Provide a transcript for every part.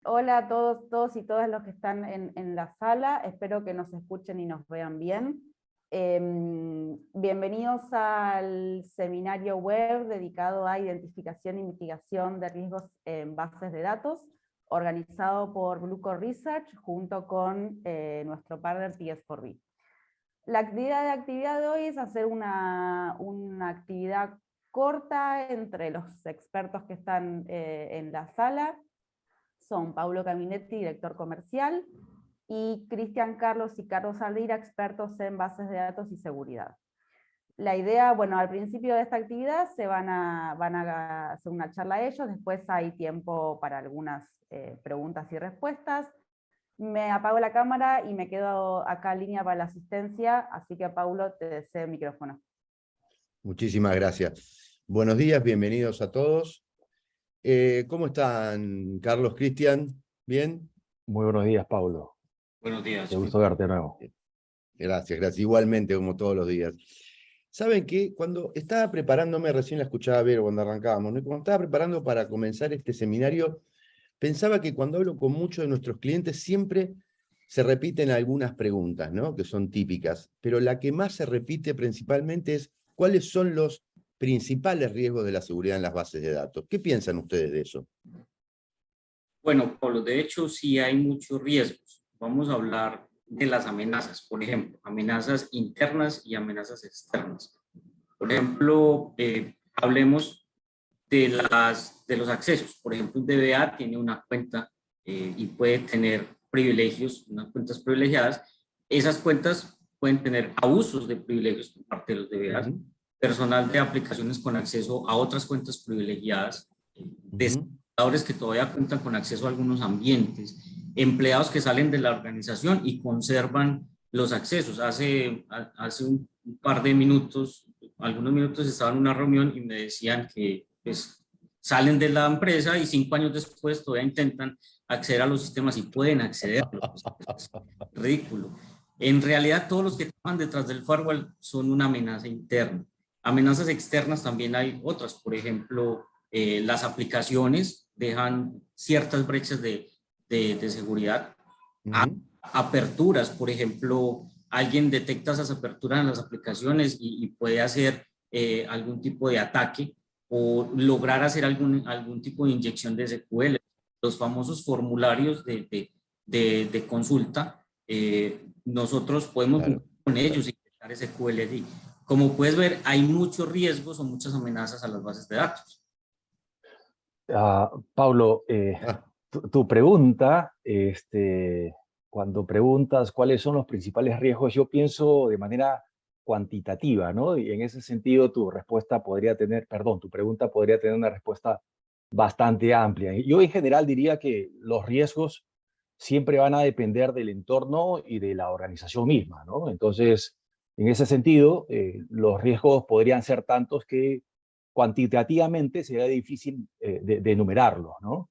Hola a todos y todas los que están en la sala. Espero que nos escuchen y nos vean bien. Bienvenidos al seminario web dedicado a identificación y mitigación de riesgos en bases de datos, organizado por Bluecore Research junto con nuestro partner PS4B. La actividad de hoy es hacer una actividad corta entre los expertos que están en la sala. Son Paulo Caminetti, director comercial, y Cristian Carlos y Carlos Aldira, expertos en bases de datos y seguridad. La idea, bueno, al principio de esta actividad van a hacer una charla ellos, después hay tiempo para algunas preguntas y respuestas. Me apago la cámara y me quedo acá en línea para la asistencia, así que Paulo, te cedo el micrófono. Muchísimas gracias. Buenos días, bienvenidos a todos. ¿Cómo están, Carlos, Cristian? ¿Bien? Muy buenos días, Paulo. Buenos días. Qué gusto verte de nuevo. Gracias. Igualmente, como todos los días. ¿Saben qué? Cuando estaba preparándome, recién la escuchaba a Vero cuando arrancábamos, ¿no? Cuando estaba preparando para comenzar este seminario, pensaba que cuando hablo con muchos de nuestros clientes siempre se repiten algunas preguntas, ¿no? Que son típicas, pero la que más se repite principalmente es ¿cuáles son los principales riesgos de la seguridad en las bases de datos? ¿Qué piensan ustedes de eso? Bueno, Pablo, de hecho sí hay muchos riesgos. Vamos a hablar de las amenazas, por ejemplo, amenazas internas y amenazas externas. Por ejemplo, hablemos de los accesos. Por ejemplo, un DBA tiene una cuenta y puede tener privilegios, unas cuentas privilegiadas. Esas cuentas pueden tener abusos de privilegios por parte de los DBAs. Personal de aplicaciones con acceso a otras cuentas privilegiadas, desarrolladores que todavía cuentan con acceso a algunos ambientes, empleados que salen de la organización y conservan los accesos. Hace un par de minutos, algunos minutos estaba en una reunión y me decían que pues, salen de la empresa y 5 años después todavía intentan acceder a los sistemas y pueden acceder a los sistemas. Ridículo. En realidad todos los que trabajan detrás del firewall son una amenaza interna. Amenazas externas también hay otras, por ejemplo, las aplicaciones dejan ciertas brechas de seguridad. Aperturas, por ejemplo, alguien detecta esas aperturas en las aplicaciones y puede hacer algún tipo de ataque o lograr hacer algún tipo de inyección de SQL. Los famosos formularios de consulta, nosotros podemos cumplir con ellos y inyectar SQL allí. Como puedes ver, hay muchos riesgos o muchas amenazas a las bases de datos. Paulo, tu pregunta, cuando preguntas cuáles son los principales riesgos, yo pienso de manera cuantitativa, ¿no? Y en ese sentido tu pregunta podría tener una respuesta bastante amplia. Yo en general diría que los riesgos siempre van a depender del entorno y de la organización misma, ¿no? Entonces, en ese sentido, los riesgos podrían ser tantos que cuantitativamente sería difícil de enumerarlos, ¿no?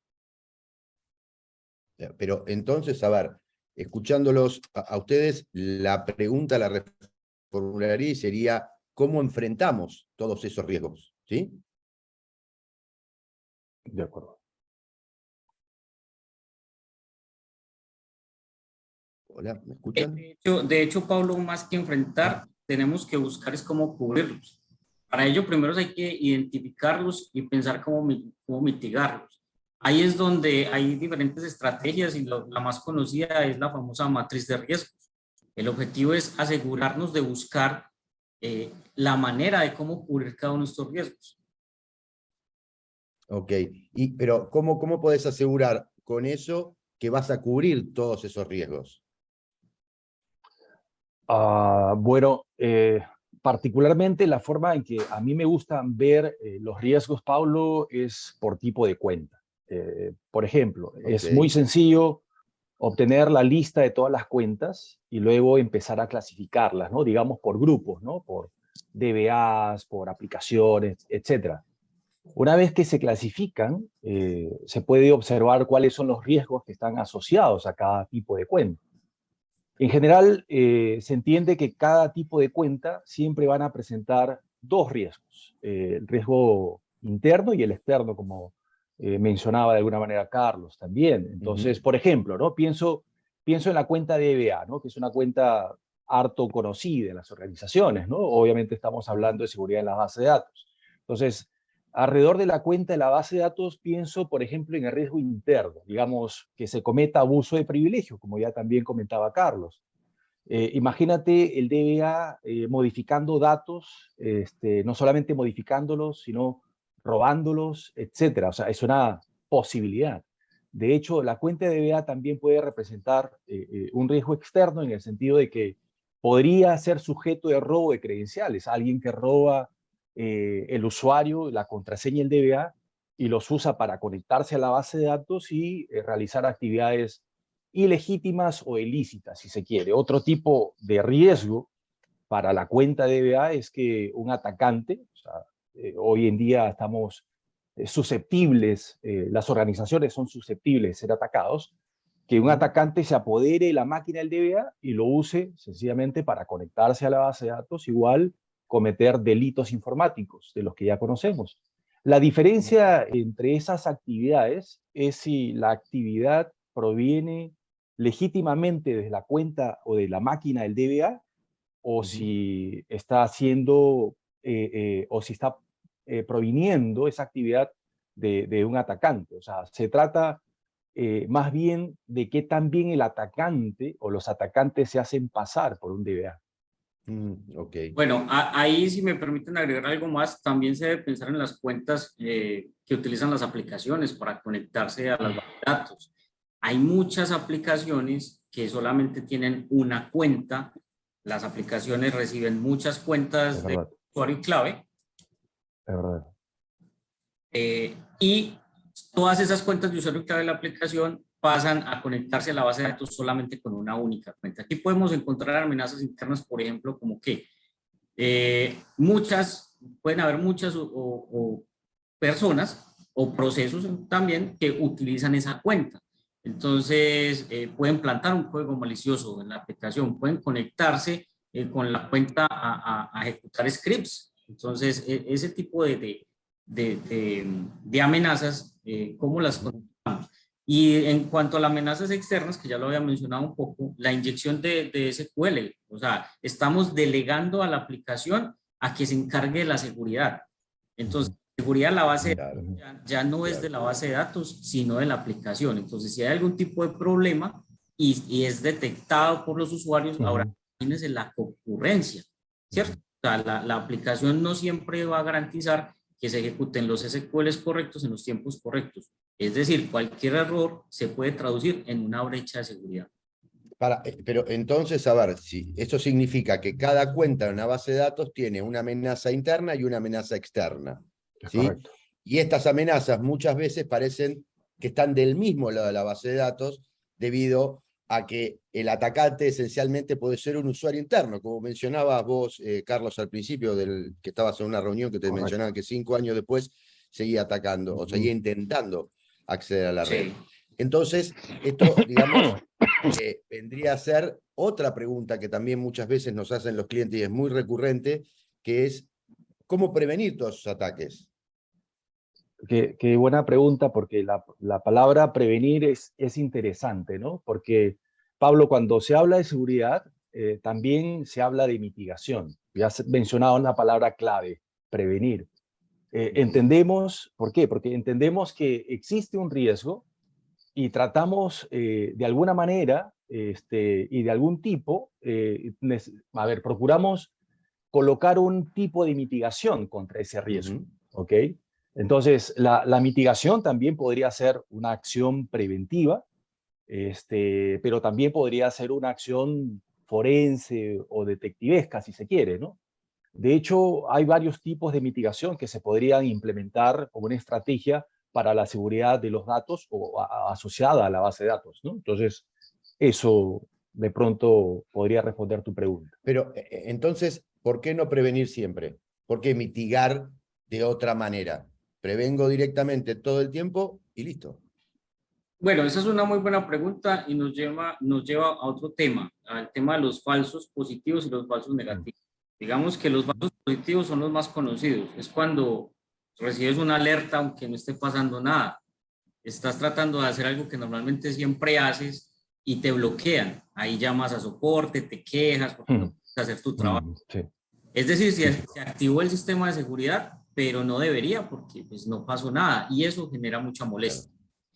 Pero entonces, a ver, escuchándolos a ustedes, la pregunta la reformularía y sería ¿cómo enfrentamos todos esos riesgos? ¿Sí? De acuerdo. Hola, ¿me escuchan? De hecho, Pablo, más que enfrentar, tenemos que buscar es cómo cubrirlos. Para ello, primero hay que identificarlos y pensar cómo mitigarlos. Ahí es donde hay diferentes estrategias y la más conocida es la famosa matriz de riesgos. El objetivo es asegurarnos de buscar la manera de cómo cubrir cada uno de estos riesgos. Ok, pero ¿cómo podés asegurar con eso que vas a cubrir todos esos riesgos? Bueno, particularmente la forma en que a mí me gustan ver los riesgos, Paulo, es por tipo de cuenta. Por ejemplo, es muy sencillo obtener la lista de todas las cuentas y luego empezar a clasificarlas, ¿no? Digamos por grupos, ¿no? Por DBAs, por aplicaciones, etc. Una vez que se clasifican, se puede observar cuáles son los riesgos que están asociados a cada tipo de cuenta. En general, se entiende que cada tipo de cuenta siempre van a presentar dos riesgos, el riesgo interno y el externo, como mencionaba de alguna manera Carlos también. Entonces, por ejemplo, ¿no? Pienso en la cuenta de EBA, ¿no? Que es una cuenta harto conocida en las organizaciones, ¿no? Obviamente estamos hablando de seguridad en la base de datos. Entonces, alrededor de la cuenta de la base de datos, pienso, por ejemplo, en el riesgo interno, digamos, que se cometa abuso de privilegio, como ya también comentaba Carlos. Imagínate el DBA modificando datos, no solamente modificándolos, sino robándolos, etcétera. O sea, es una posibilidad. De hecho, la cuenta de DBA también puede representar un riesgo externo en el sentido de que podría ser sujeto de robo de credenciales. Alguien que roba el usuario, la contraseña del DBA y los usa para conectarse a la base de datos y realizar actividades ilegítimas o ilícitas, si se quiere. Otro tipo de riesgo para la cuenta de DBA es que un atacante, o sea, hoy en día estamos susceptibles, las organizaciones son susceptibles de ser atacados, que un atacante se apodere de la máquina del DBA y lo use sencillamente para conectarse a la base de datos, igual cometer delitos informáticos de los que ya conocemos. La diferencia entre esas actividades es si la actividad proviene legítimamente desde la cuenta o de la máquina del DBA o si está haciendo o si está proviniendo esa actividad de un atacante. O sea, se trata más bien de qué tan bien el atacante o los atacantes se hacen pasar por un DBA. Okay. Bueno, ahí si me permiten agregar algo más, también se debe pensar en las cuentas que utilizan las aplicaciones para conectarse a las bases de datos. Hay muchas aplicaciones que solamente tienen una cuenta. Las aplicaciones reciben muchas cuentas de usuario y clave. Es verdad. Y todas esas cuentas de usuario y clave de la aplicación pasan a conectarse a la base de datos solamente con una única cuenta. Aquí podemos encontrar amenazas internas, por ejemplo, como que pueden haber muchas o personas o procesos también que utilizan esa cuenta. Entonces, pueden plantar un código malicioso en la aplicación, pueden conectarse con la cuenta a ejecutar scripts. Entonces, ese tipo de amenazas, ¿cómo las controlamos? Y en cuanto a las amenazas externas, que ya lo había mencionado un poco, la inyección de SQL, o sea, estamos delegando a la aplicación a que se encargue de la seguridad. Entonces, seguridad de la base de datos ya no es de la base de datos, sino de la aplicación. Entonces, si hay algún tipo de problema y es detectado por los usuarios, ahora imagínense la concurrencia, ¿cierto? O sea, la aplicación no siempre va a garantizar que se ejecuten los SQLs correctos en los tiempos correctos. Es decir, cualquier error se puede traducir en una brecha de seguridad. Pero entonces, a ver, si esto significa que cada cuenta en una base de datos tiene una amenaza interna y una amenaza externa, ¿sí? Correcto. Y estas amenazas muchas veces parecen que están del mismo lado de la base de datos debido a que el atacante esencialmente puede ser un usuario interno, como mencionabas vos, Carlos, al principio, que estabas en una reunión que te mencionaban que 5 años después seguía atacando o seguía intentando acceder a la red. Entonces, esto, digamos, vendría a ser otra pregunta que también muchas veces nos hacen los clientes y es muy recurrente, que es, ¿cómo prevenir todos esos ataques? Qué buena pregunta, porque la palabra prevenir es interesante, ¿no? Porque, Pablo, cuando se habla de seguridad, también se habla de mitigación. Ya has mencionado una palabra clave, prevenir. Entendemos, ¿por qué? Porque entendemos que existe un riesgo y tratamos de alguna manera y de algún tipo, procuramos colocar un tipo de mitigación contra ese riesgo, ¿ok? Entonces, la mitigación también podría ser una acción preventiva, pero también podría ser una acción forense o detectivesca, si se quiere, ¿no? De hecho, hay varios tipos de mitigación que se podrían implementar como una estrategia para la seguridad de los datos o asociada a la base de datos, ¿no? Entonces, eso de pronto podría responder tu pregunta. Pero entonces, ¿por qué no prevenir siempre? ¿Por qué mitigar de otra manera? Prevengo directamente todo el tiempo y listo. Bueno, esa es una muy buena pregunta y nos lleva a otro tema, al tema de los falsos positivos y los falsos negativos. Digamos que los falsos positivos son los más conocidos. Es cuando recibes una alerta aunque no esté pasando nada. estás tratando de hacer algo que normalmente siempre haces y te bloquean. Ahí llamas a soporte, te quejas porque no puedes hacer tu trabajo. Sí. Es decir, se activó el sistema de seguridad, pero no debería porque pues, no pasó nada y eso genera mucha molestia.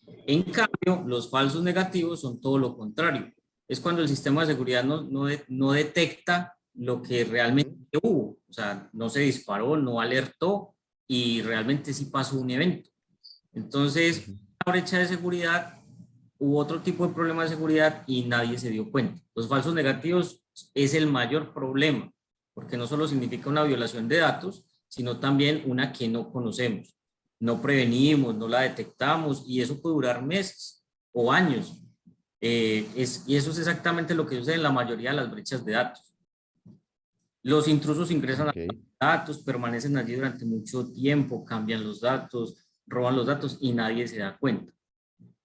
En cambio, los falsos negativos son todo lo contrario. Es cuando el sistema de seguridad no detecta lo que realmente hubo. O sea, no se disparó, no alertó y realmente sí pasó un evento. Entonces, la brecha de seguridad, hubo otro tipo de problema de seguridad y nadie se dio cuenta. Los falsos negativos es el mayor problema, porque no solo significa una violación de datos, sino también una que no conocemos. No prevenimos, no la detectamos y eso puede durar meses o años. Y eso es exactamente lo que sucede en la mayoría de las brechas de datos. Los intrusos ingresan a datos, permanecen allí durante mucho tiempo, cambian los datos, roban los datos y nadie se da cuenta.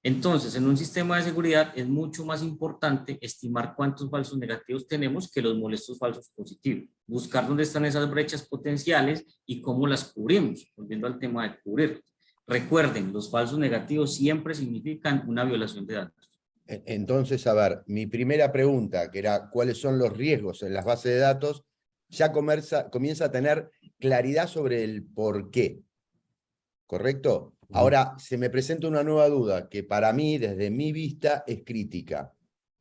Entonces, en un sistema de seguridad es mucho más importante estimar cuántos falsos negativos tenemos que los molestos falsos positivos. Buscar dónde están esas brechas potenciales y cómo las cubrimos, volviendo al tema de cubrir. Recuerden, los falsos negativos siempre significan una violación de datos. Entonces, a ver, mi pregunta, que era cuáles son los riesgos en las bases de datos, ya comienza a tener claridad sobre el por qué. ¿Correcto? Ahora, se me presenta una nueva duda que para mí, desde mi vista, es crítica.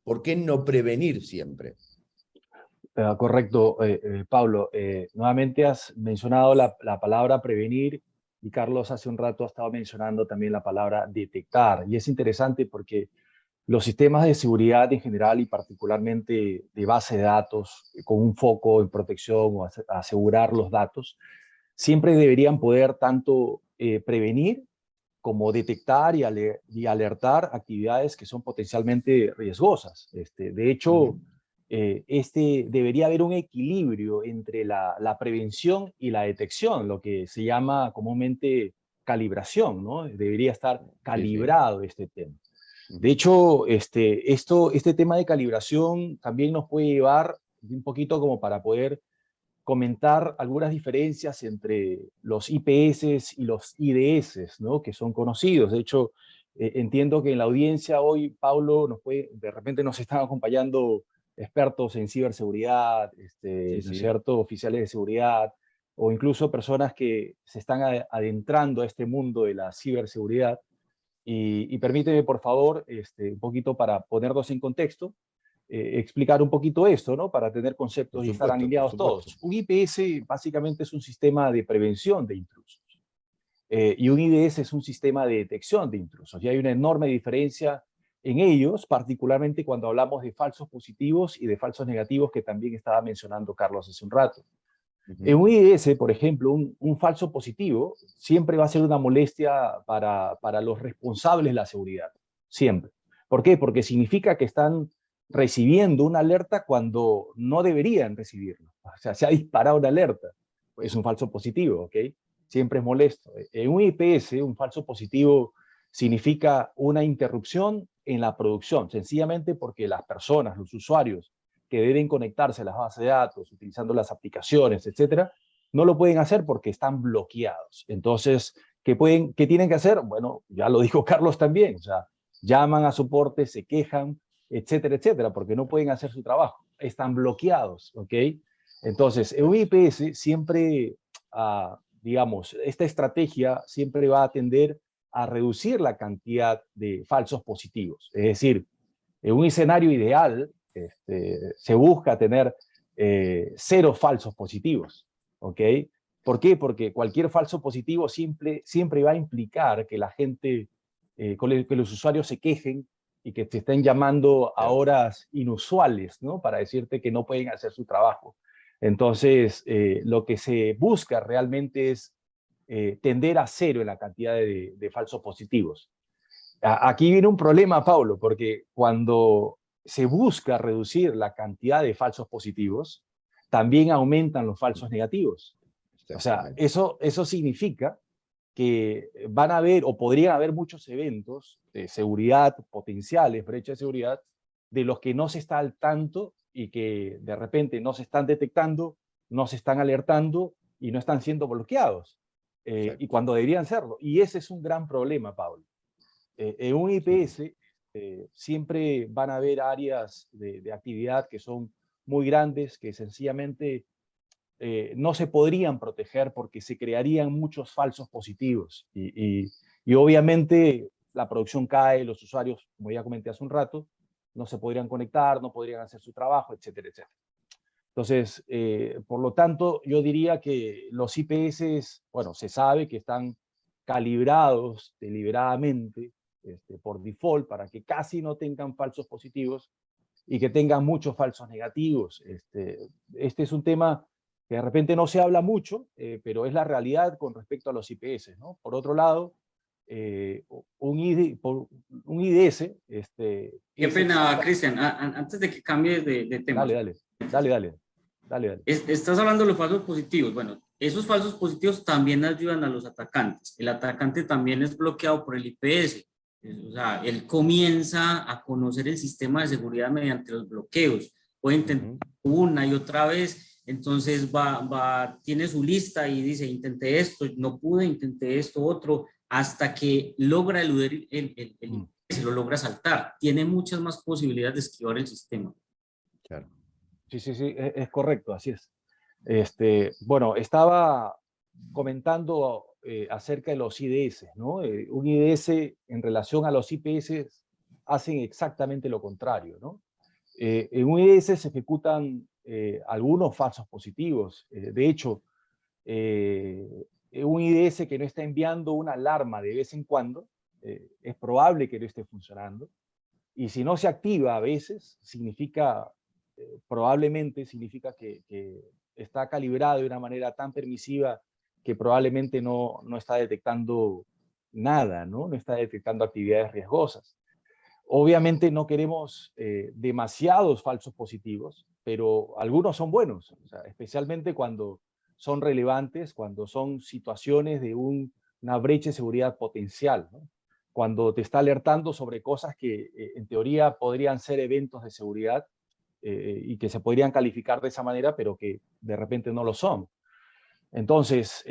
¿Por qué no prevenir siempre? Correcto, Pablo. Nuevamente has mencionado la palabra prevenir y Carlos hace un rato ha estado mencionando también la palabra detectar. Y es interesante porque los sistemas de seguridad en general y particularmente de base de datos con un foco en protección o asegurar los datos, siempre deberían poder tanto prevenir como detectar y alertar actividades que son potencialmente riesgosas. De hecho, debería haber un equilibrio entre la prevención y la detección, lo que se llama comúnmente calibración, ¿no? Debería estar calibrado este tema. De hecho, este tema de calibración también nos puede llevar un poquito como para poder comentar algunas diferencias entre los IPS y los IDS, ¿no? Que son conocidos. De hecho, entiendo que en la audiencia hoy, Pablo, de repente nos están acompañando expertos en ciberseguridad, ¿no es cierto? Oficiales de seguridad, o incluso personas que se están adentrando a este mundo de la ciberseguridad. Y permíteme, por favor, un poquito para ponernos en contexto, explicar un poquito esto, ¿no? Para tener conceptos y estar alineados todos. Un IPS básicamente es un sistema de prevención de intrusos. Y un IDS es un sistema de detección de intrusos. Y hay una enorme diferencia en ellos, particularmente cuando hablamos de falsos positivos y de falsos negativos, que también estaba mencionando Carlos hace un rato. En un IDS, por ejemplo, un falso positivo siempre va a ser una molestia para los responsables de la seguridad. Siempre. ¿Por qué? Porque significa que están recibiendo una alerta cuando no deberían recibirlo. O sea, se ha disparado una alerta. Es un falso positivo, ¿ok? Siempre es molesto. En un IPS, un falso positivo significa una interrupción en la producción, sencillamente porque las personas, los usuarios, que deben conectarse a las bases de datos, utilizando las aplicaciones, etcétera, no lo pueden hacer porque están bloqueados. Entonces, ¿qué tienen que hacer? Bueno, ya lo dijo Carlos también, o sea, llaman a soporte, se quejan, etcétera, etcétera, porque no pueden hacer su trabajo. Están bloqueados, ¿ok? Entonces, en un IPS siempre, digamos, esta estrategia siempre va a tender a reducir la cantidad de falsos positivos. Es decir, en un escenario ideal, se busca tener 0 falsos positivos, ¿ok? ¿Por qué? Porque cualquier falso positivo siempre va a implicar que la gente, que los usuarios se quejen y que te estén llamando a horas inusuales, ¿no? Para decirte que no pueden hacer su trabajo. Entonces, lo que se busca realmente es tender a 0 en la cantidad de falsos positivos. Aquí viene un problema, Paulo, porque cuando se busca reducir la cantidad de falsos positivos, también aumentan los falsos negativos. O sea, eso significa que van a haber o podrían haber muchos eventos de seguridad, potenciales brechas de seguridad, de los que no se está al tanto y que de repente no se están detectando, no se están alertando y no están siendo bloqueados. Y cuando deberían serlo. Y ese es un gran problema, Pablo. En un IPS siempre van a haber áreas de actividad que son muy grandes, que sencillamente no se podrían proteger porque se crearían muchos falsos positivos. Y obviamente la producción cae, los usuarios, como ya comenté hace un rato, no se podrían conectar, no podrían hacer su trabajo, etcétera, etcétera. Entonces, por lo tanto, yo diría que los IPS, bueno, se sabe que están calibrados deliberadamente por default para que casi no tengan falsos positivos y que tengan muchos falsos negativos. Este es un tema que de repente no se habla mucho, pero es la realidad con respecto a los IPS, ¿no? Por otro lado, un IDS... Qué pena, Cristian, antes de que cambies de tema. Dale. Estás hablando de los falsos positivos. Bueno, esos falsos positivos también ayudan a los atacantes. El atacante también es bloqueado por el IPS. O sea, él comienza a conocer el sistema de seguridad mediante los bloqueos. Puede intentar una y otra vez. Entonces tiene su lista y dice, intenté esto, no pude, intenté esto, otro, hasta que logra eludir el IPS, lo logra saltar. Tiene muchas más posibilidades de esquivar el sistema. Claro. Sí, es correcto, así es. Bueno, estaba comentando acerca de los IDS, ¿no? Un IDS en relación a los IPS hacen exactamente lo contrario, ¿no? En un IDS se ejecutan algunos falsos positivos. De hecho, un IDS que no está enviando una alarma de vez en cuando, es probable que no esté funcionando. Y si no se activa a veces, probablemente significa que está calibrado de una manera tan permisiva que probablemente no está detectando nada, ¿no? No está detectando actividades riesgosas. Obviamente no queremos demasiados falsos positivos, pero algunos son buenos, o sea, especialmente cuando son relevantes, cuando son situaciones de una brecha de seguridad potencial, ¿no? Cuando te está alertando sobre cosas que en teoría podrían ser eventos de seguridad y que se podrían calificar de esa manera, pero que de repente no lo son. Entonces,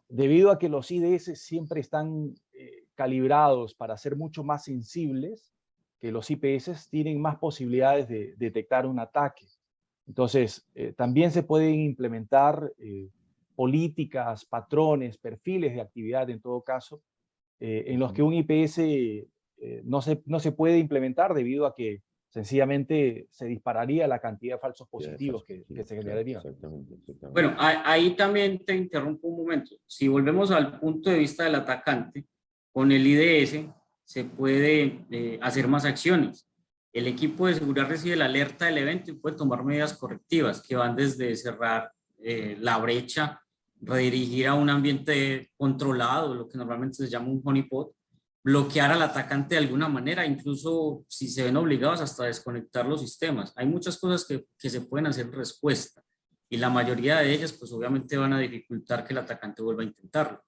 debido a que los IDS siempre están calibrados para ser mucho más sensibles que los IPS, tienen más posibilidades de detectar un ataque. Entonces, también se pueden implementar políticas, patrones, perfiles de actividad en todo caso, en los que un IPS no se puede implementar debido a que sencillamente se dispararía la cantidad de falsos positivos que se generarían. Exactamente. Bueno, ahí también te interrumpo un momento. Si volvemos al punto de vista del atacante, con el IDS se puede hacer más acciones. El equipo de seguridad recibe la alerta del evento y puede tomar medidas correctivas que van desde cerrar la brecha, redirigir a un ambiente controlado, lo que normalmente se llama un honeypot, bloquear al atacante de alguna manera, incluso si se ven obligados hasta desconectar los sistemas. Hay muchas cosas que se pueden hacer en respuesta y la mayoría de ellas pues obviamente van a dificultar que el atacante vuelva a intentarlo.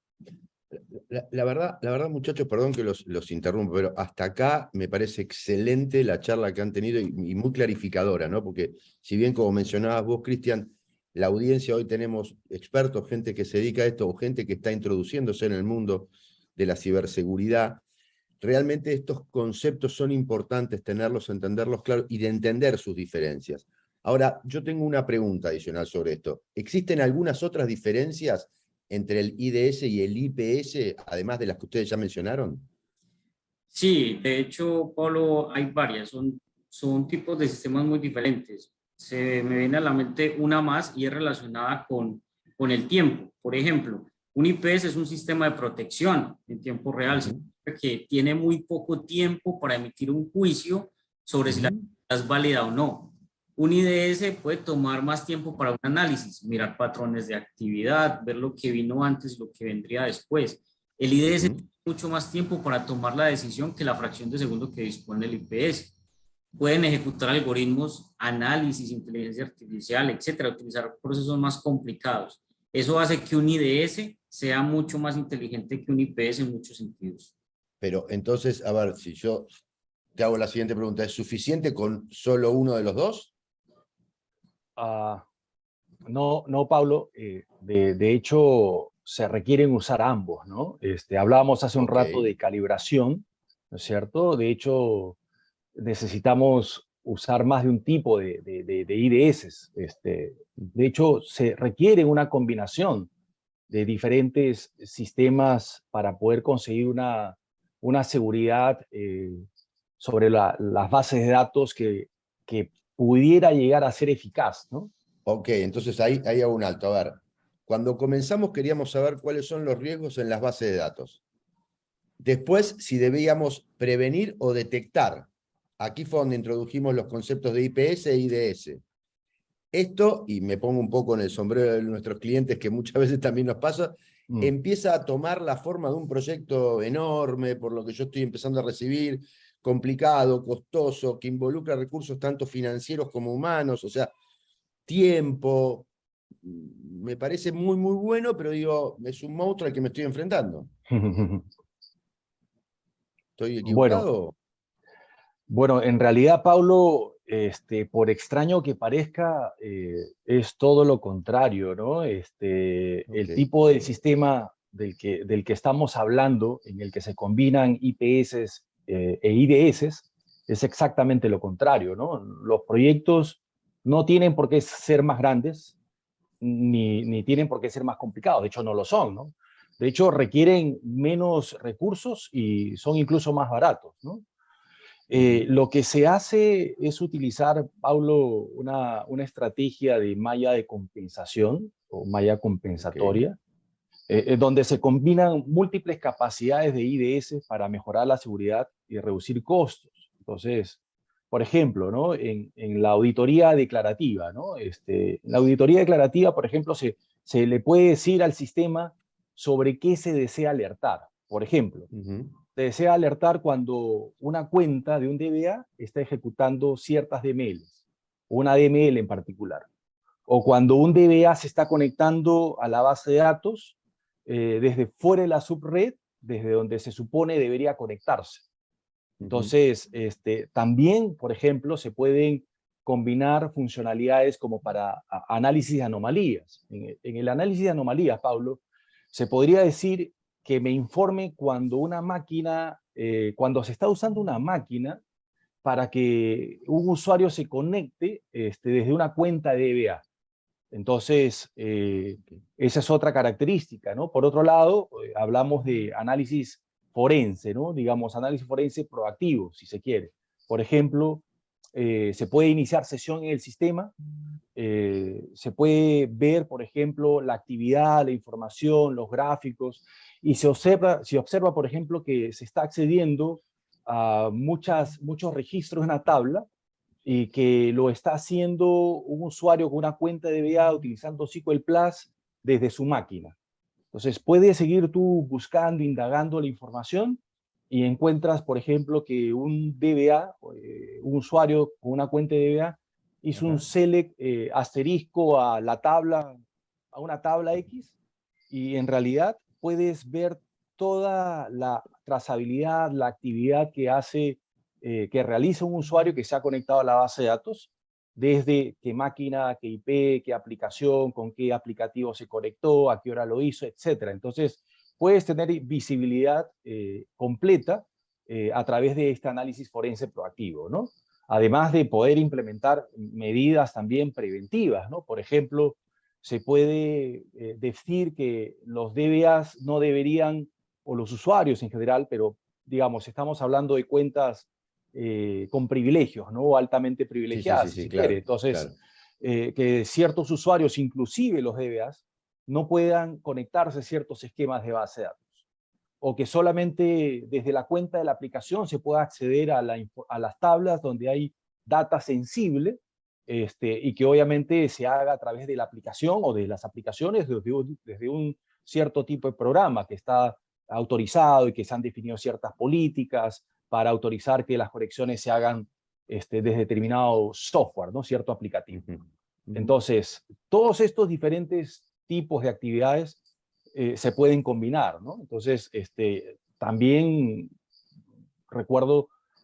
La verdad, muchachos, perdón que los interrumpo, pero hasta acá me parece excelente la charla que han tenido y muy clarificadora, ¿no? Porque si bien, como mencionabas vos, Cristian, la audiencia hoy tenemos expertos, gente que se dedica a esto o gente que está introduciéndose en el mundo de la ciberseguridad, realmente estos conceptos son importantes tenerlos, entenderlos claros y de entender sus diferencias. Ahora, yo tengo una pregunta adicional sobre esto. ¿Existen algunas otras diferencias entre el IDS y el IPS, además de las que ustedes ya mencionaron? Sí, de hecho, Pablo, hay varias, son tipos de sistemas muy diferentes. Se me viene a la mente una más y es relacionada con el tiempo. Por ejemplo, un IPS es un sistema de protección en tiempo real, que tiene muy poco tiempo para emitir un juicio sobre si la actividad es válida o no. Un IDS puede tomar más tiempo para un análisis, mirar patrones de actividad, ver lo que vino antes y lo que vendría después. El IDS tiene mucho más tiempo para tomar la decisión que la fracción de segundo que dispone el IPS. Pueden ejecutar algoritmos, análisis, inteligencia artificial, etcétera, utilizar procesos más complicados. Eso hace que un IDS sea mucho más inteligente que un IPS en muchos sentidos. Pero entonces, a ver, si yo te hago la siguiente pregunta, ¿es suficiente con solo uno de los dos? No, Pablo. De hecho, se requieren usar ambos, ¿no? Hablábamos hace un rato de calibración. ¿no es cierto? De hecho, necesitamos usar más de un tipo de IDS. De hecho, se requiere una combinación de diferentes sistemas para poder conseguir una seguridad sobre las bases de datos que pudiera llegar a ser eficaz, ¿no? Ok, entonces ahí hago un alto. A ver, cuando comenzamos queríamos saber cuáles son los riesgos en las bases de datos. Después, si debíamos prevenir o detectar. Aquí fue donde introdujimos los conceptos de IPS e IDS. Esto, y me pongo un poco en el sombrero de nuestros clientes, que muchas veces también nos pasa, empieza a tomar la forma de un proyecto enorme, por lo que yo estoy empezando a recibir, complicado, costoso, que involucra recursos tanto financieros como humanos, o sea, tiempo. Me parece muy, muy bueno, pero digo, es un monstruo al que me estoy enfrentando. ¿Estoy equivocado? Bueno, en realidad, Paulo, por extraño que parezca, es todo lo contrario, ¿no? El tipo de sistema del que estamos hablando, en el que se combinan IPS e IDS, es exactamente lo contrario, ¿no? Los proyectos no tienen por qué ser más grandes, ni tienen por qué ser más complicados, de hecho no lo son, ¿no? De hecho requieren menos recursos y son incluso más baratos, ¿no? Lo que se hace es utilizar, Paulo, una estrategia de malla de compensación o malla compensatoria, donde se combinan múltiples capacidades de IDS para mejorar la seguridad y reducir costos. Entonces, por ejemplo, ¿no? en la auditoría declarativa, ¿no? En la auditoría declarativa, por ejemplo, se le puede decir al sistema sobre qué se desea alertar. Por ejemplo, te desea alertar cuando una cuenta de un DBA está ejecutando ciertas DMLs, una DML en particular, o cuando un DBA se está conectando a la base de datos desde fuera de la subred, desde donde se supone debería conectarse. Entonces, también, por ejemplo, se pueden combinar funcionalidades como para análisis de anomalías. En el análisis de anomalías, Pablo, se podría decir que me informe cuando una máquina, cuando se está usando una máquina para que un usuario se conecte desde una cuenta de DBA. Entonces, esa es otra característica, ¿no? Por otro lado, hablamos de análisis forense, ¿no? Digamos, análisis forense proactivo, si se quiere. Por ejemplo, se puede iniciar sesión en el sistema, se puede ver, por ejemplo, la actividad, la información, los gráficos, y se observa, por ejemplo, que se está accediendo a muchos registros en la tabla y que lo está haciendo un usuario con una cuenta de DBA utilizando SQL Plus desde su máquina. Entonces, puedes seguir tú buscando, indagando la información y encuentras, por ejemplo, que un DBA, un usuario con una cuenta de DBA, hizo un select asterisco a la tabla, a una tabla X, y en realidad puedes ver toda la trazabilidad, la actividad que hace, que realiza un usuario que se ha conectado a la base de datos, desde qué máquina, qué IP, qué aplicación, con qué aplicativo se conectó, a qué hora lo hizo, etcétera. Entonces, puedes tener visibilidad completa a través de este análisis forense proactivo, ¿no? Además de poder implementar medidas también preventivas, ¿no? Por ejemplo, se puede decir que los DBAs no deberían, o los usuarios en general, pero digamos, estamos hablando de cuentas con privilegios, ¿no? Altamente privilegiadas, si se quiere. Entonces, que ciertos usuarios, inclusive los DBAs, no puedan conectarse a ciertos esquemas de base de datos. O que solamente desde la cuenta de la aplicación se pueda acceder a las tablas donde hay data sensible, y que obviamente se haga a través de la aplicación o de las aplicaciones desde un cierto tipo de programa que está autorizado y que se han definido ciertas políticas para autorizar que las conexiones se hagan desde determinado software, ¿no? Cierto aplicativo. Entonces, todos estos diferentes tipos de actividades se pueden combinar, ¿no? Entonces, también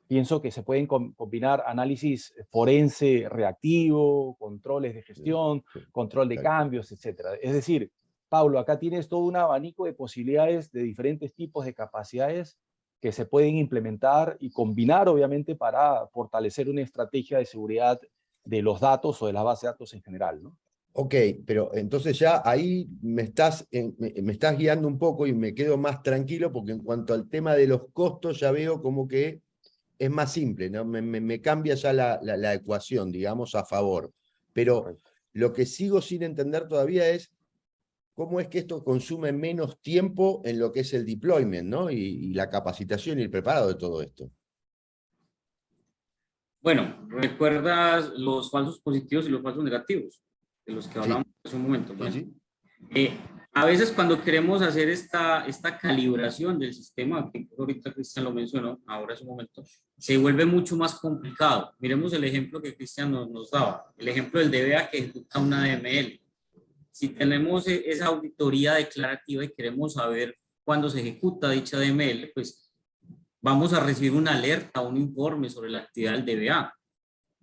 pienso que se pueden combinar análisis forense reactivo, controles de gestión, control de cambios, etcétera. Es decir, Paulo, acá tienes todo un abanico de posibilidades de diferentes tipos de capacidades que se pueden implementar y combinar, obviamente, para fortalecer una estrategia de seguridad de los datos o de la base de datos en general, ¿no? Ok, pero entonces ya ahí me estás guiando un poco y me quedo más tranquilo, porque en cuanto al tema de los costos ya veo como que es más simple, ¿no? Me cambia ya la ecuación, digamos, a favor. Pero Correcto. lo que sigo sin entender todavía es cómo es que esto consume menos tiempo en lo que es el deployment, ¿no? Y la capacitación y el preparado de todo esto. Bueno, ¿recuerdas los falsos positivos y los falsos negativos? De los que hablamos hace un momento. Bueno, Sí. a veces cuando queremos hacer esta calibración del sistema, que ahorita Cristian lo mencionó, ahora es un momento, se vuelve mucho más complicado. Miremos el ejemplo que Cristian nos daba, el ejemplo del DBA que ejecuta una DML. Si tenemos esa auditoría declarativa y queremos saber cuándo se ejecuta dicha DML, pues vamos a recibir una alerta, un informe sobre la actividad del DBA.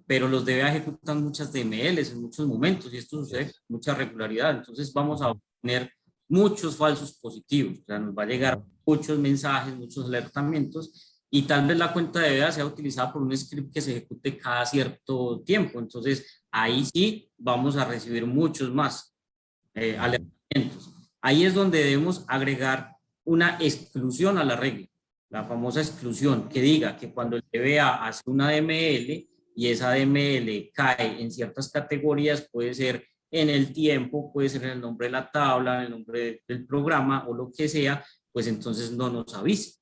Pero los DBA ejecutan muchas DMLs en muchos momentos y esto sucede con mucha regularidad. Entonces vamos a obtener muchos falsos positivos. O sea, nos va a llegar muchos mensajes, muchos alertamientos y tal vez la cuenta de DBA sea utilizada por un script que se ejecute cada cierto tiempo. Entonces ahí sí vamos a recibir muchos más alertamientos. Ahí es donde debemos agregar una exclusión a la regla, la famosa exclusión que diga que cuando el DBA hace una DML y esa DML cae en ciertas categorías, puede ser en el tiempo, puede ser en el nombre de la tabla, en el nombre del programa o lo que sea, pues entonces no nos avise.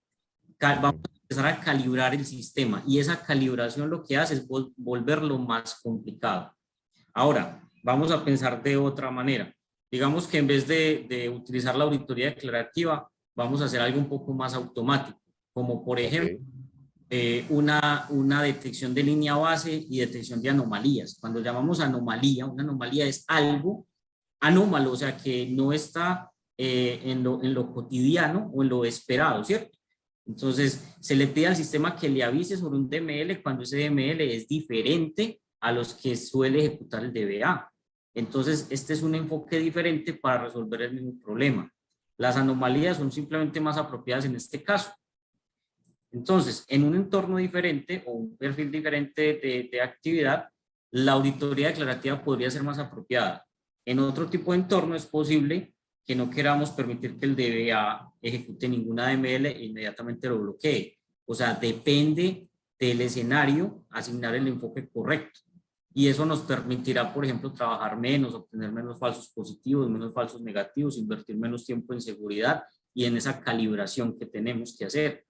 Vamos a empezar a calibrar el sistema y esa calibración lo que hace es volverlo más complicado. Ahora, vamos a pensar de otra manera. Digamos que en vez de utilizar la auditoría declarativa, vamos a hacer algo un poco más automático, como por ejemplo, una detección de línea base y detección de anomalías. Cuando llamamos anomalía, una anomalía es algo anómalo, o sea, que no está en lo cotidiano o en lo esperado, ¿cierto? Entonces, se le pide al sistema que le avise sobre un DML cuando ese DML es diferente a los que suele ejecutar el DBA. Entonces, este es un enfoque diferente para resolver el mismo problema. Las anomalías son simplemente más apropiadas en este caso. Entonces, en un entorno diferente o un perfil diferente de actividad, la auditoría declarativa podría ser más apropiada. En otro tipo de entorno es posible que no queramos permitir que el DBA ejecute ninguna DML e inmediatamente lo bloquee. O sea, depende del escenario asignar el enfoque correcto. Y eso nos permitirá, por ejemplo, trabajar menos, obtener menos falsos positivos, menos falsos negativos, invertir menos tiempo en seguridad y en esa calibración que tenemos que hacer.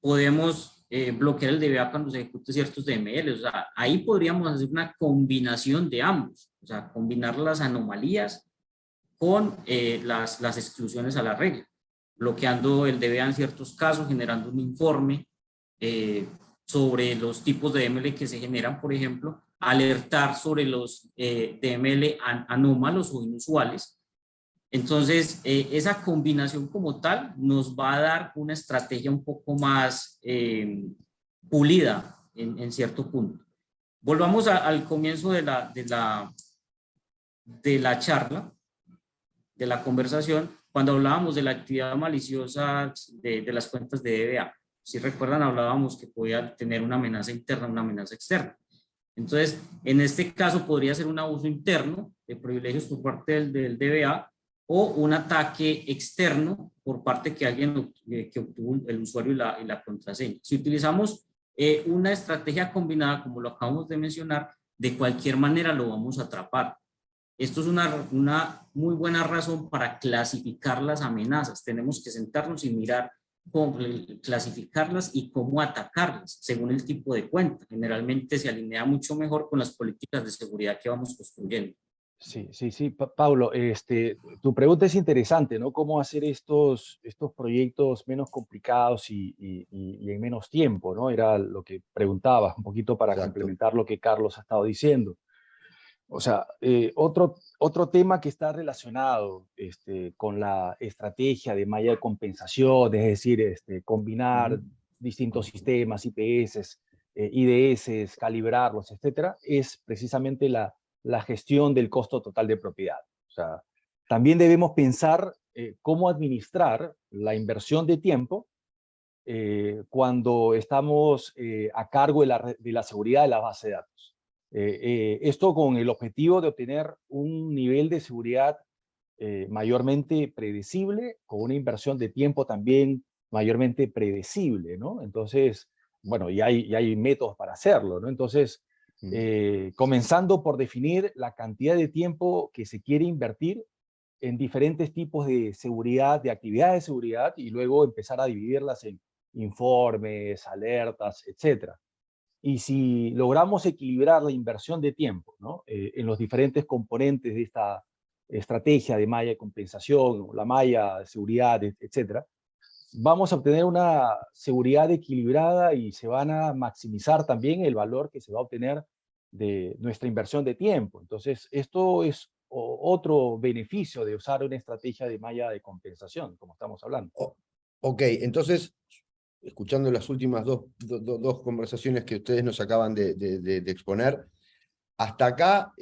Podemos bloquear el DBA cuando se ejecute ciertos DML, o sea, ahí podríamos hacer una combinación de ambos, o sea, combinar las anomalías con las exclusiones a la regla, bloqueando el DBA en ciertos casos, generando un informe sobre los tipos de DML que se generan, por ejemplo, alertar sobre los DML anómalos o inusuales. Entonces, esa combinación como tal nos va a dar una estrategia un poco más pulida en cierto punto. Volvamos al comienzo de la charla, de la conversación, cuando hablábamos de la actividad maliciosa de las cuentas de DBA. Si recuerdan, hablábamos que podía tener una amenaza interna, una amenaza externa. Entonces, en este caso podría ser un abuso interno de privilegios por parte del DBA o un ataque externo por parte que alguien que obtuvo el usuario y la contraseña. Si utilizamos una estrategia combinada, como lo acabamos de mencionar, de cualquier manera lo vamos a atrapar. Esto es una muy buena razón para clasificar las amenazas. Tenemos que sentarnos y mirar cómo clasificarlas y cómo atacarlas según el tipo de cuenta. Generalmente se alinea mucho mejor con las políticas de seguridad que vamos construyendo. Sí, Paulo, tu pregunta es interesante, ¿no? ¿Cómo hacer estos proyectos menos complicados y en menos tiempo, ¿no? Era lo que preguntabas, un poquito para complementar lo que Carlos ha estado diciendo. O sea, otro tema que está relacionado con la estrategia de malla de compensación, es decir, combinar distintos sistemas, IPS, IDS, calibrarlos, etcétera, es precisamente la gestión del costo total de propiedad. O sea, también debemos pensar cómo administrar la inversión de tiempo cuando estamos a cargo de la seguridad de la base de datos. Esto con el objetivo de obtener un nivel de seguridad mayormente predecible, con una inversión de tiempo también mayormente predecible, ¿no? Entonces, bueno, y hay métodos para hacerlo, ¿no? Entonces, comenzando por definir la cantidad de tiempo que se quiere invertir en diferentes tipos de seguridad, de actividades de seguridad, y luego empezar a dividirlas en informes, alertas, etcétera. Y si logramos equilibrar la inversión de tiempo, ¿no? En los diferentes componentes de esta estrategia de malla de compensación, la malla de seguridad, etcétera, vamos a obtener una seguridad equilibrada y se van a maximizar también el valor que se va a obtener de nuestra inversión de tiempo. Entonces, esto es otro beneficio de usar una estrategia de malla de compensación, como estamos hablando. Ok, entonces, escuchando las últimas dos conversaciones que ustedes nos acaban de exponer, hasta acá,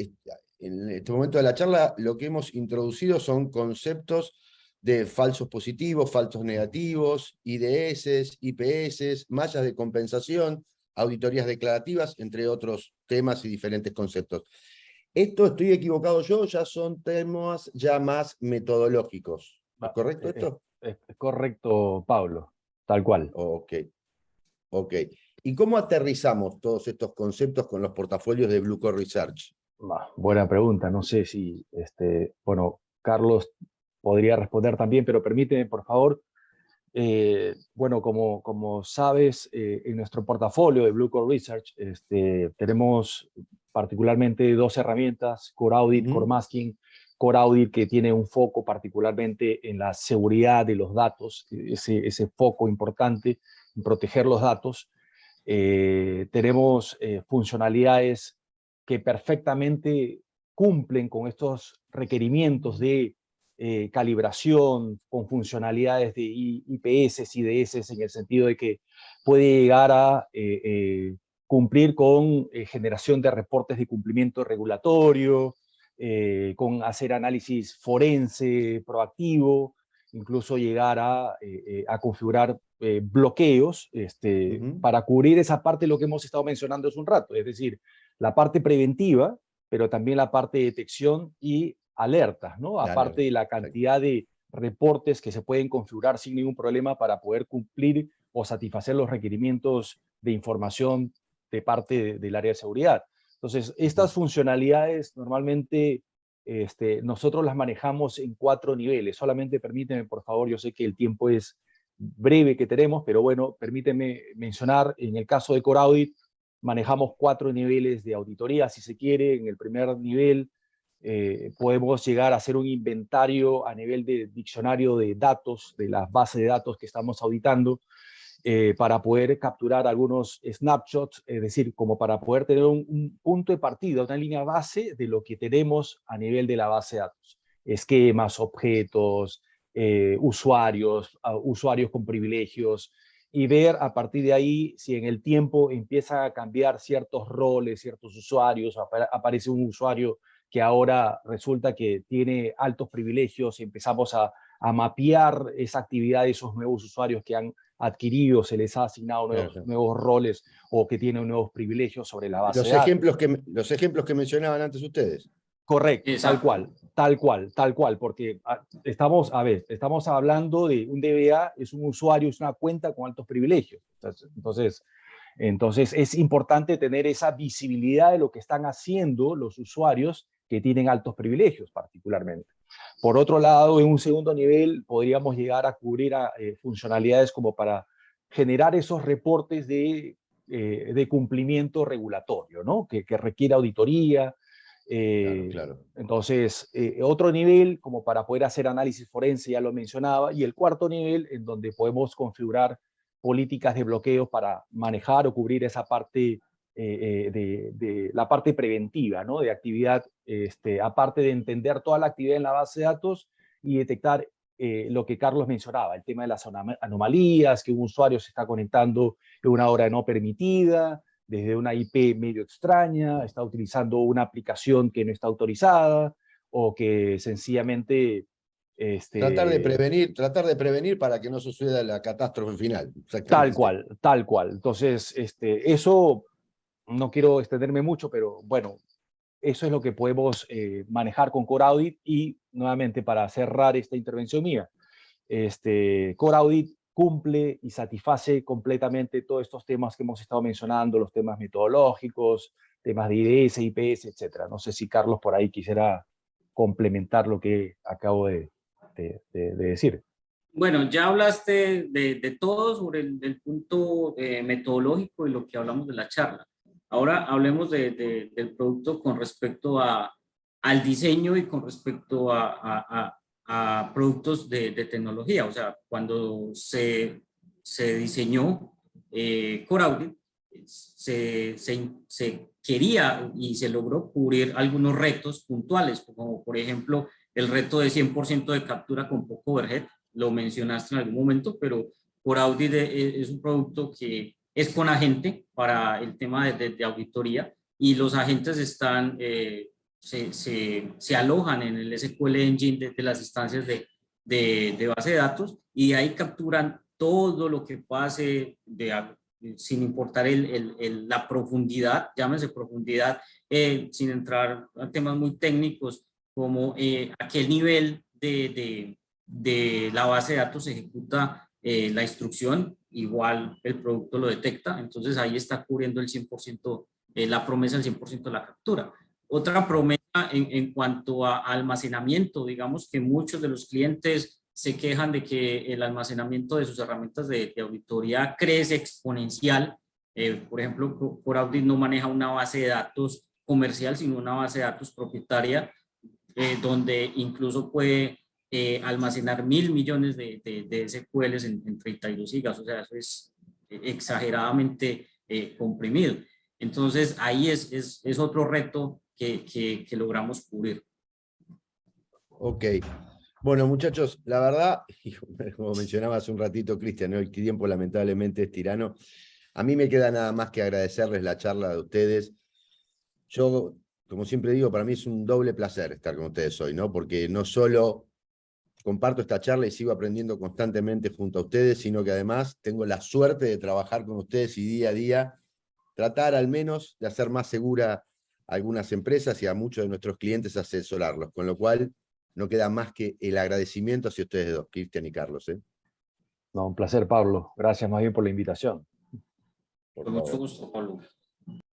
en este momento de la charla, lo que hemos introducido son conceptos de falsos positivos, falsos negativos, IDS, IPS, mallas de compensación, auditorías declarativas, entre otros temas y diferentes conceptos. ¿Esto estoy equivocado yo? Ya son temas ya más metodológicos. ¿Es correcto esto? Es correcto, Pablo, tal cual. Ok, ok. ¿Y cómo aterrizamos todos estos conceptos con los portafolios de Bluecore Research? Buena pregunta. No sé si, bueno, Carlos podría responder también, pero permíteme, por favor. Bueno, como sabes, en nuestro portafolio de Bluecore Research tenemos particularmente dos herramientas, Core Audit, Core Masking. Core Audit, que tiene un foco particularmente en la seguridad de los datos, ese foco importante en proteger los datos. Tenemos funcionalidades que perfectamente cumplen con estos requerimientos de calibración, con funcionalidades de IPS, IDS, en el sentido de que puede llegar a cumplir con generación de reportes de cumplimiento regulatorio, con hacer análisis forense proactivo, incluso llegar a configurar bloqueos para cubrir esa parte de lo que hemos estado mencionando hace un rato, es decir, la parte preventiva, pero también la parte de detección y alertas, ¿no? Aparte de la cantidad de reportes que se pueden configurar sin ningún problema para poder cumplir o satisfacer los requerimientos de información de parte del área de seguridad. Entonces, estas funcionalidades normalmente nosotros las manejamos en 4 niveles. Solamente permíteme, por favor, yo sé que el tiempo es breve que tenemos, pero bueno, permíteme mencionar, en el caso de Core Audit, manejamos 4 niveles de auditoría, si se quiere. En el primer nivel podemos llegar a hacer un inventario a nivel de diccionario de datos, de las bases de datos que estamos auditando, para poder capturar algunos snapshots, es decir, como para poder tener un punto de partida, una línea base de lo que tenemos a nivel de la base de datos. Esquemas, objetos, usuarios con privilegios, y ver a partir de ahí si en el tiempo empiezan a cambiar ciertos roles, ciertos usuarios, aparece un usuario que ahora resulta que tiene altos privilegios, y empezamos a mapear esa actividad de esos nuevos usuarios que han adquirido, se les ha asignado nuevos roles o que tienen nuevos privilegios sobre la base de datos. Los ejemplos que mencionaban antes ustedes. Correcto, tal cual, porque estamos hablando de un DBA, es un usuario, es una cuenta con altos privilegios. Entonces es importante tener esa visibilidad de lo que están haciendo los usuarios que tienen altos privilegios particularmente. Por otro lado, en un segundo nivel podríamos llegar a cubrir funcionalidades como para generar esos reportes de cumplimiento regulatorio, ¿no? que requiere auditoría. Claro. Entonces, otro nivel como para poder hacer análisis forense, ya lo mencionaba, y el cuarto nivel en donde podemos configurar políticas de bloqueo para manejar o cubrir esa parte de la parte preventiva, ¿no? De actividad, aparte de entender toda la actividad en la base de datos y detectar lo que Carlos mencionaba, el tema de las anomalías, que un usuario se está conectando en una hora no permitida, desde una IP medio extraña, está utilizando una aplicación que no está autorizada, o que sencillamente Tratar de prevenir para que no suceda la catástrofe final. Tal cual, tal cual. Entonces, eso, no quiero extenderme mucho, pero bueno, eso es lo que podemos manejar con Core Audit. Y nuevamente, para cerrar esta intervención mía, Core Audit cumple y satisface completamente todos estos temas que hemos estado mencionando, los temas metodológicos, temas de IDS, IPS, etcétera. No sé si Carlos por ahí quisiera complementar lo que acabo de decir. Bueno, ya hablaste de todo sobre el punto metodológico y lo que hablamos de la charla. Ahora hablemos del producto con respecto al diseño y con respecto a productos de tecnología. O sea, cuando se diseñó Core Audit, se quería y se logró cubrir algunos retos puntuales, como por ejemplo el reto de 100% de captura con poco overhead. Lo mencionaste en algún momento, pero Core Audit es un producto que es con agente para el tema de auditoría, y los agentes están, se alojan en el SQL Engine de las instancias de base de datos, y ahí capturan todo lo que pase sin importar la profundidad, llámese profundidad, sin entrar a temas muy técnicos, como a qué nivel de la base de datos se ejecuta la instrucción, igual el producto lo detecta. Entonces ahí está cubriendo el 100%, la promesa del 100% de la captura. Otra promesa en cuanto a almacenamiento, digamos que muchos de los clientes se quejan de que el almacenamiento de sus herramientas de auditoría crece exponencial. Por ejemplo, Core Audit no maneja una base de datos comercial, sino una base de datos propietaria, donde incluso puede almacenar 1.000 millones de SQLs en 32 gigas. O sea, eso es exageradamente comprimido. Entonces, ahí es otro reto que logramos cubrir. Ok. Bueno, muchachos, la verdad, como mencionaba hace un ratito Cristian, ¿no? El tiempo lamentablemente es tirano. A mí me queda nada más que agradecerles la charla de ustedes. Yo, como siempre digo, para mí es un doble placer estar con ustedes hoy, ¿no? Porque no solo comparto esta charla y sigo aprendiendo constantemente junto a ustedes, sino que además tengo la suerte de trabajar con ustedes y día a día tratar al menos de hacer más segura a algunas empresas y a muchos de nuestros clientes, asesorarlos, con lo cual no queda más que el agradecimiento hacia ustedes dos, Cristian y Carlos. No, un placer, Pablo. Gracias más bien por la invitación. Con mucho gusto, Pablo.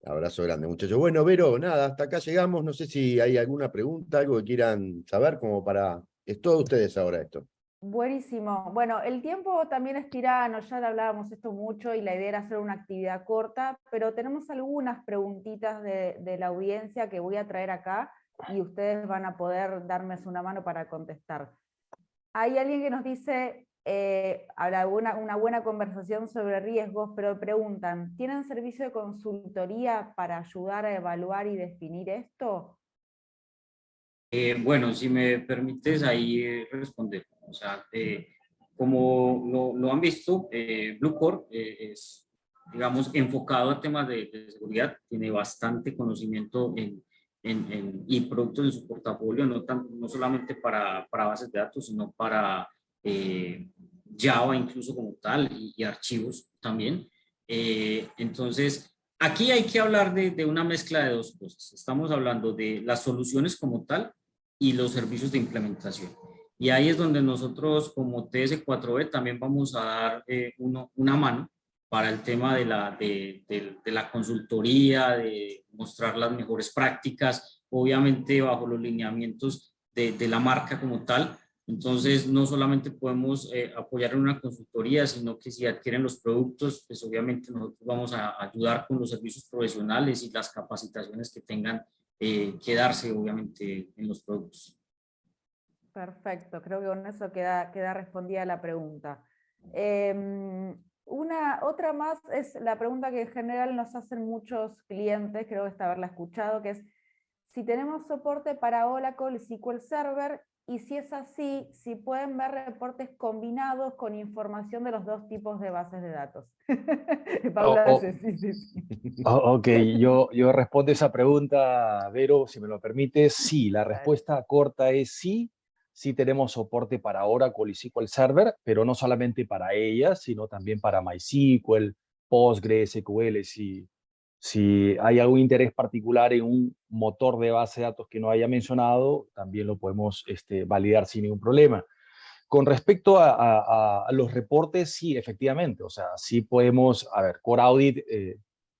Abrazo grande, muchachos. Bueno, Vero, nada, hasta acá llegamos. No sé si hay alguna pregunta, algo que quieran saber, como para... Es todo ustedes ahora esto. Buenísimo. Bueno, el tiempo también es tirano, ya le hablábamos esto mucho y la idea era hacer una actividad corta, pero tenemos algunas preguntitas de la audiencia que voy a traer acá y ustedes van a poder darme una mano para contestar. Hay alguien que nos dice, habrá una buena conversación sobre riesgos, pero preguntan, ¿tienen servicio de consultoría para ayudar a evaluar y definir esto? Bueno, si me permites ahí responder. O sea, como lo han visto, Bluecore es, digamos, enfocado a temas de seguridad, tiene bastante conocimiento y productos en su portafolio, no solamente para bases de datos, sino para Java incluso como tal, y archivos también. Entonces, aquí hay que hablar de una mezcla de dos cosas. Estamos hablando de las soluciones como tal y los servicios de implementación. Y ahí es donde nosotros como TS4B también vamos a dar una mano para el tema de la consultoría, de mostrar las mejores prácticas, obviamente bajo los lineamientos de la marca como tal. Entonces, no solamente podemos apoyar en una consultoría, sino que si adquieren los productos, pues obviamente nosotros vamos a ayudar con los servicios profesionales y las capacitaciones que tengan que darse, obviamente, en los productos. Perfecto, creo que con eso queda respondida la pregunta. Otra más es la pregunta que en general nos hacen muchos clientes, creo que haberla escuchado, que es si tenemos soporte para Oracle y SQL Server, y si es así, si pueden ver reportes combinados con información de los dos tipos de bases de datos. Paula sí. Ok, yo respondo esa pregunta, Vero, si me lo permites. Sí, la respuesta corta es sí. sí tenemos soporte para Oracle y SQL Server, pero no solamente para ellas, sino también para MySQL, Postgres, SQL. Si hay algún interés particular en un motor de base de datos que no haya mencionado, también lo podemos validar sin ningún problema. Con respecto a los reportes, sí, efectivamente. O sea, sí podemos, a ver, Core Audit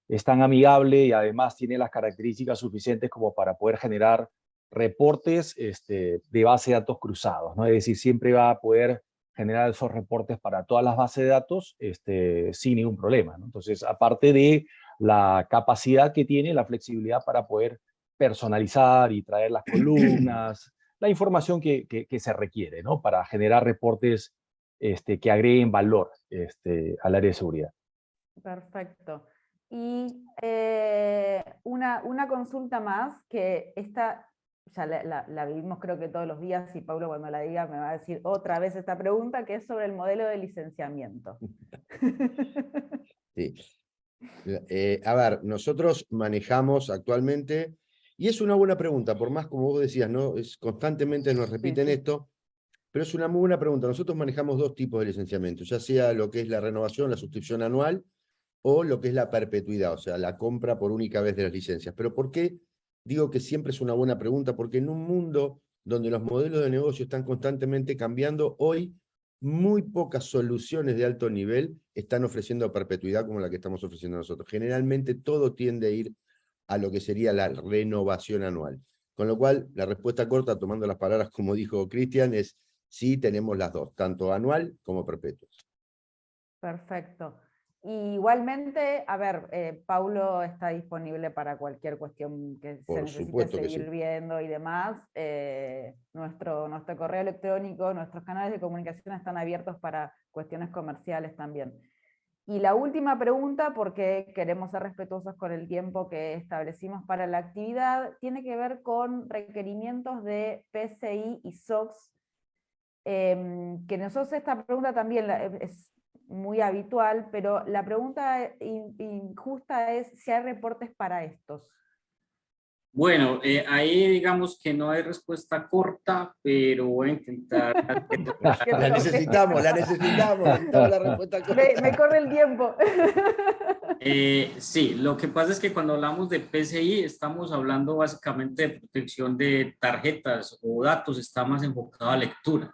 es tan amigable y además tiene las características suficientes como para poder generar reportes de base de datos cruzados, ¿no? Es decir, siempre va a poder generar esos reportes para todas las bases de datos sin ningún problema, ¿no? Entonces, aparte de la capacidad que tiene, la flexibilidad para poder personalizar y traer las columnas, la información que se requiere, ¿no? Para generar reportes que agreguen valor al área de seguridad. Perfecto. Y una consulta más, que esta ya la vivimos creo que todos los días, y Paulo cuando la diga me va a decir otra vez esta pregunta, que es sobre el modelo de licenciamiento. Sí. A ver, nosotros manejamos actualmente, y es una buena pregunta, por más como vos decías, ¿no? Constantemente nos repiten esto, pero es una muy buena pregunta. Nosotros manejamos dos tipos de licenciamiento, ya sea lo que es la renovación, la suscripción anual, o lo que es la perpetuidad, o sea, la compra por única vez de las licencias. ¿Pero por qué digo que siempre es una buena pregunta? Porque en un mundo donde los modelos de negocio están constantemente cambiando, hoy muy pocas soluciones de alto nivel están ofreciendo perpetuidad como la que estamos ofreciendo nosotros. Generalmente todo tiende a ir a lo que sería la renovación anual. Con lo cual, la respuesta corta, tomando las palabras como dijo Cristian, es sí, tenemos las dos, tanto anual como perpetuo. Perfecto. Y igualmente, a ver, Paulo está disponible para cualquier cuestión que se necesite seguir viendo y demás. Nuestro correo electrónico, nuestros canales de comunicación están abiertos para cuestiones comerciales también. Y la última pregunta, porque queremos ser respetuosos con el tiempo que establecimos para la actividad, tiene que ver con requerimientos de PCI y SOX, que nosotros esta pregunta también es muy habitual, pero la pregunta injusta es si hay reportes para estos. Bueno, ahí digamos que no hay respuesta corta, pero voy a intentar. La necesitamos la respuesta corta. Me corre el tiempo. Sí, lo que pasa es que cuando hablamos de PCI estamos hablando básicamente de protección de tarjetas o datos, está más enfocado a lectura.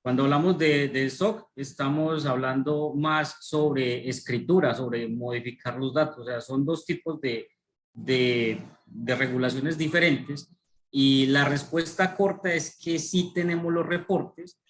Cuando hablamos de SOC, estamos hablando más sobre escritura, sobre modificar los datos. O sea, son dos tipos de regulaciones diferentes. Y la respuesta corta es que sí tenemos los reportes,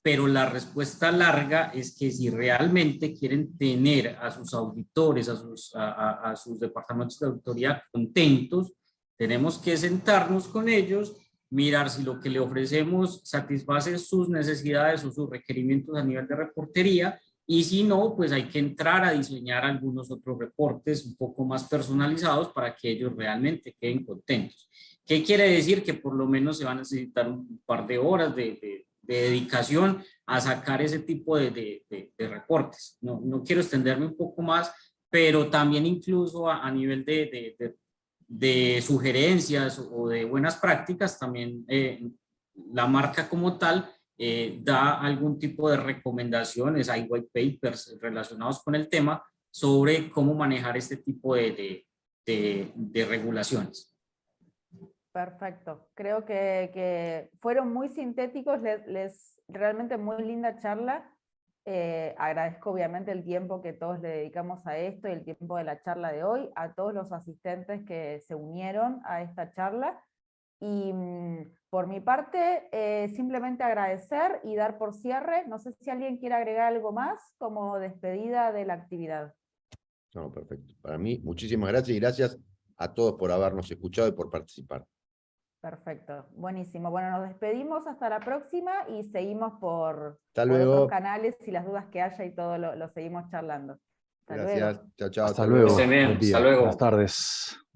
pero la respuesta larga es que si realmente quieren tener a sus auditores, a sus departamentos de auditoría contentos, tenemos que sentarnos con ellos, mirar si lo que le ofrecemos satisface sus necesidades o sus requerimientos a nivel de reportería, y si no, pues hay que entrar a diseñar algunos otros reportes un poco más personalizados para que ellos realmente queden contentos. ¿Qué quiere decir? Que por lo menos se van a necesitar un par de horas de dedicación a sacar ese tipo de reportes. No quiero extenderme un poco más, pero también incluso a nivel de sugerencias o de buenas prácticas, también la marca como tal da algún tipo de recomendaciones, hay white papers relacionados con el tema sobre cómo manejar este tipo de regulaciones. Perfecto. Creo que fueron muy sintéticos, realmente muy linda charla. Agradezco obviamente el tiempo que todos le dedicamos a esto y el tiempo de la charla de hoy, a todos los asistentes que se unieron a esta charla. Y por mi parte, simplemente agradecer y dar por cierre. No sé si alguien quiere agregar algo más como despedida de la actividad. No, perfecto. Para mí, muchísimas gracias y gracias a todos por habernos escuchado y por participar. Perfecto, buenísimo. Bueno, nos despedimos hasta la próxima y seguimos por luego. Otros canales y las dudas que haya y todo lo seguimos charlando. Hasta Gracias. luego. Chao, chao. Hasta luego. Buen día. Hasta luego. Buenas tardes.